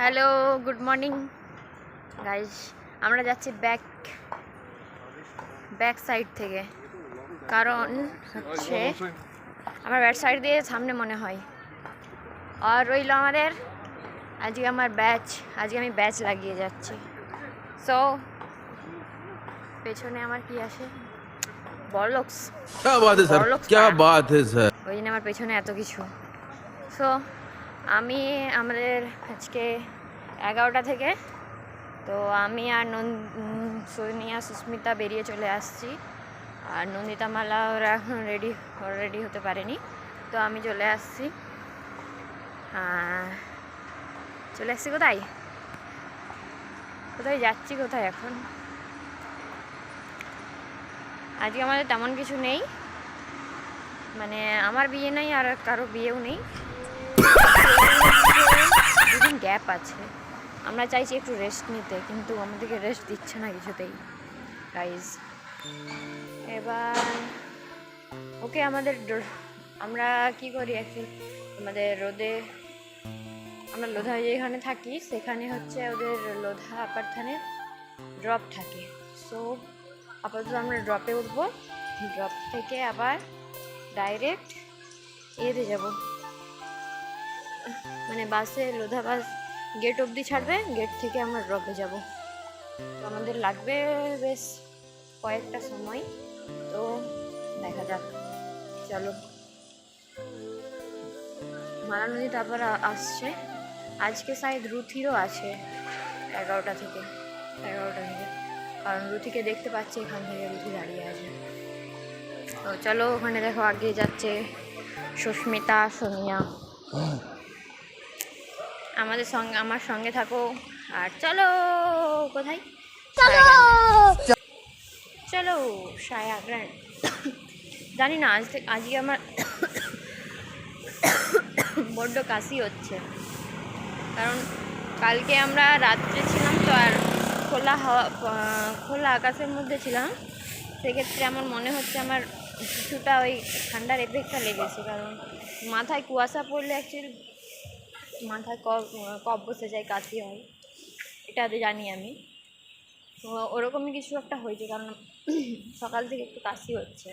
Hello, good morning guys. আমরা যাচ্ছি back side থেকে, কারণ হচ্ছে আমার ব্যাক সাইড দিয়ে সামনে মনে হয়। আর রইল আমাদের আজকে আজকে আমি ব্যাচ লাগিয়ে যাচ্ছি। সো পেছনে আমার কি আসে, বড়লোকস, ওই জন্য আমার পেছনে এত কিছু। সো আমাদের আজকে 11টা থেকে, তো আমি আর সোনিয়া সুস্মিতা বেরিয়ে চলে আসছি। আর নন্দিতা মালা ওরা এখন রেডি হতে পারেনি, তো আমি চলে আসছি। কোথায় যাচ্ছি, কোথায় এখন? আজকে আমাদের তেমন কিছু নেই, মানে আমার বিয়ে নেই আর কারো বিয়েও নেই, দুদিন গ্যাপ আছে। আমরা চাইছি একটু রেস্ট নিতে, কিন্তু আমাদেরকে রেস্ট দিচ্ছে না কিছুতেই গাইজ। এবার ওকে আমরা কি করি অ্যাকচুয়ালি, আমরা লোধা যেখানে থাকি সেখানে হচ্ছে ওদের লোধা অ্যাপার্টমেন্টে ড্রপ থাকে। সো আপাতত আমরা ড্রপে উঠবো, ড্রপ থেকে আবার ডাইরেক্ট এতে যাব, মানে বাসে, লোধা বাস গেট অবধি ছাড়বে, গেট থেকে আমরা ড্রপে যাব। তো আমাদের লাগবে বেশ কয়েকটা সময়, তো দেখা যাক। চলো, মালা নদী তারপর আসছে। আজকে শায়দ রুথিরও আছে 11টা থেকে, কারণ রুথিকে দেখতে পাচ্ছি এখান থেকে, রুথি দাঁড়িয়ে আছে। তো চলো, ওখানে দেখো আগে যাচ্ছে সুস্মিতা, সোনিয়া। আমার সঙ্গে থাকো, আর চলো। কোথায়? চলো সায়াগ্রান্ড। জানি না, আজকে আমার বড্ড কাশি হচ্ছে, কারণ কালকে আমরা রাত্রে ছিলাম তো, আর খোলা আকাশের মধ্যে ছিলাম। সেক্ষেত্রে আমার মনে হচ্ছে আমার কিছুটা ওই ঠান্ডার এফেক্টটা লেগেছে, কারণ মাথায় কুয়াশা পড়লে অ্যাকচুয়ালি মাথায় কফ বসে যায়, কাশি হয়, এটা জানি আমি। তো ওরকমই কিছু একটা হয়েছে, কারণ সকাল থেকে একটু কাশি হচ্ছে,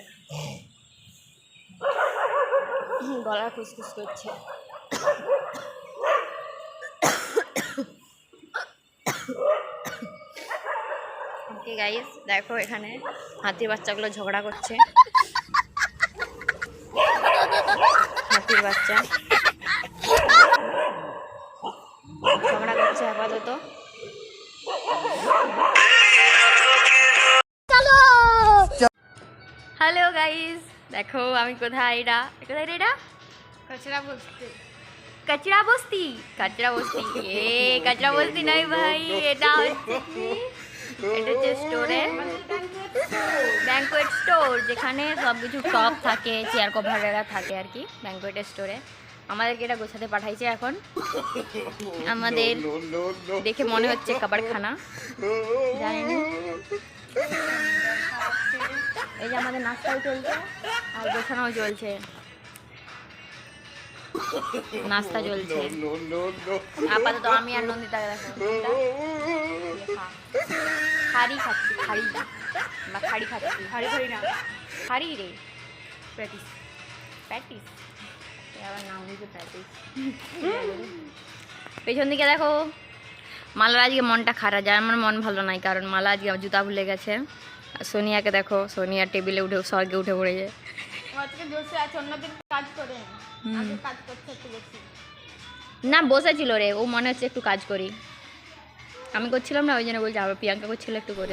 গলা খুসখুস করছে। ওকে গাইস, দেখো এখানে হাতির বাচ্চাগুলো ঝগড়া করছে। হাতির বাচ্চা ঝগড়া করছে আপাতত। হ্যালো গাইস, দেখো আমি কোথায় রে? এটা কচরা বস্তি নয় ভাই, এটা হচ্ছে স্টোরে, ব্যাঙ্কোয়েট স্টোর, যেখানে সব কিছু টপ থাকে, চেয়ার কভারেরা থাকে আর কি, ব্যাঙ্কোয়েটের স্টোরে। আমাদেরকে এটা গোছাতে পাঠাইছে এখন। আমাদের দেখে মনে হচ্ছে কাবারখানা, জানি না। এই যে আমাদের নাস্তাও চলছে আর গোছানোও চলছে, নাস্তা চলছে আপাতত। আমি আর নন্দিতা দেখো খাড়ি খাচ্ছি, খাড়ি রে প্যাটিস, আবার নাম হয়েছে প্যাটিস। পেছন দিকে দেখো, মালার আজকে মনটা খারাপ, যার আমার মন ভালো নাই, কারণ মালা আজকে জুতা ভুলে গেছে। সোনিয়াকে দেখো, সোনিয়া টেবিলে স্বর্গে উঠে পড়েছে। না, বসেছিল রে, ও মনে হচ্ছে একটু কাজ করি, আমি করছিলাম না, ওই জন্য বলছি। আবার প্রিয়াঙ্কা করছিল, একটু করে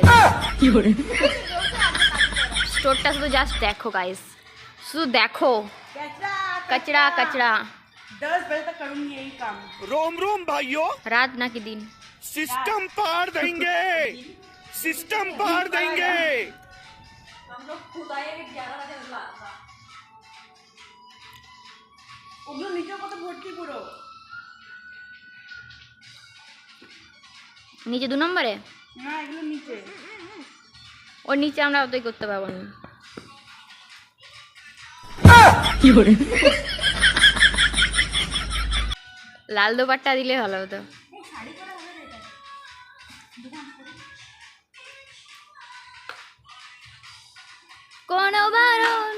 স্টোরটা শুধু জাস্ট দেখো গাইস, শুধু দেখো, कचरा 10 बजे तक करूंगी यही काम। रोम भाइयों, रात ना कि दिन, सिस्टम पार देंगे। हम लोग खुद आएंगे 11 बजे। ওগুলো নিচে কত ভর্তি পুরো, নিচে 2 নম্বরে না এগুলো নিচে, ওর নিচে আমরা অতই করতে পারবো না। লাল দোপাট্টা দিলে ভালো হতো। শাড়ি কোনো বারণ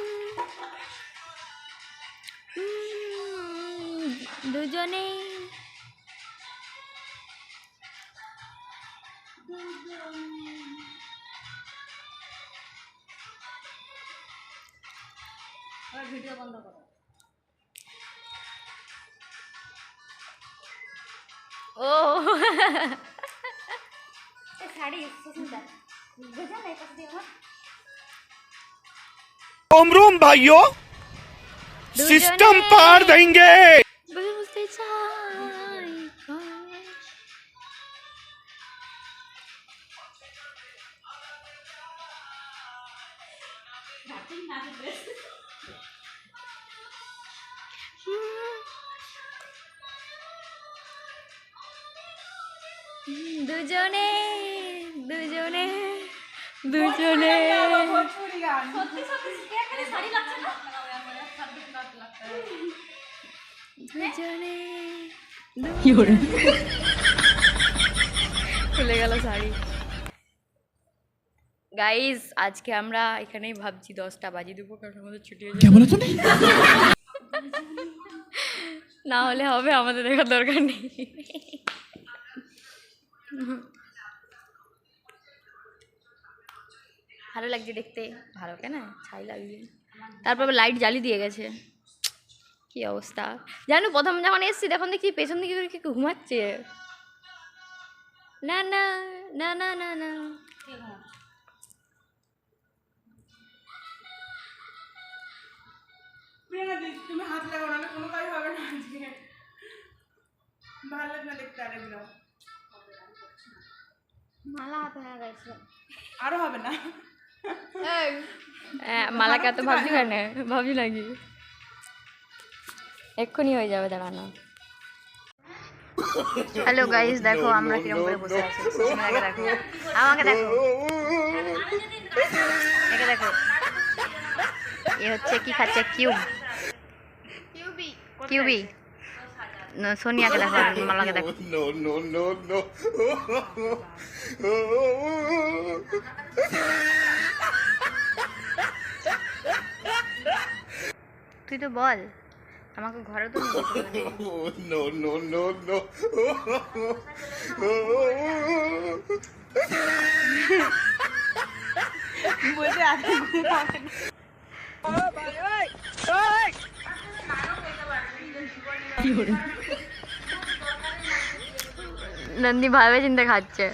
দুজনে ভিডিও বন্ধ করো। ও শাড়ি সুস্মিতা বুঝা নাই পাশ দিয়ে আমার रोम रोम भाइयों सिस्टम पार देंगे। বুঝতে চাই দুজনে দুজনে দুজনে সত্যি সত্যি কে করে শাড়ি লাগছে না দুজনে খুলে গেল শাড়ি। গাইস আজকে আমরা এখানেই ভাবছি 10টা বাজিয়ে দেবো, কারণ আমাদের ছুটি হয়ে যাবে। না হলে হবে, আমাদের দেখার দরকার নেই। ভালো লাগছে দেখতে, ভালো কেন ছাই লাগছে। তারপর লাইট জ্বালিয়ে দিয়ে গেছে, কি অবস্থা জানো। প্রথম যখন এসছি তখন দেখছি পেছন দিকে করে কি ঘুমাচ্ছে। না না না না না না তুমি হাত লাগাও না, কোনো কাজ হবে না আজকে। ভালো লাগবে না দেখতে আরেকবার। মালা হাতে হয়ে গেছে, আরো হবে না। মালাকে তো ভাবছি কেন, ভাবছি নাকি এক্ষুনি হয়ে যাবে, দাঁড়ানো। হ্যালো গাইস, দেখো আমরা কিরকম করে বসে আছি। সুস্মিতাকে দেখো, আমাকে দেখো, একে দেখো। এ হচ্ছে কি খাচ্ছে, কিউবি। সোনিয়াকে দেখো, আর মালাকে দেখো। No no no no. তুই তো বল, আমাকে ঘরে তো নিয়ে যেতে হবে। No no no no. বলতে আজকে ঘুম হবে না। নন্দী ভাবে চিন্তা খাচ্ছে।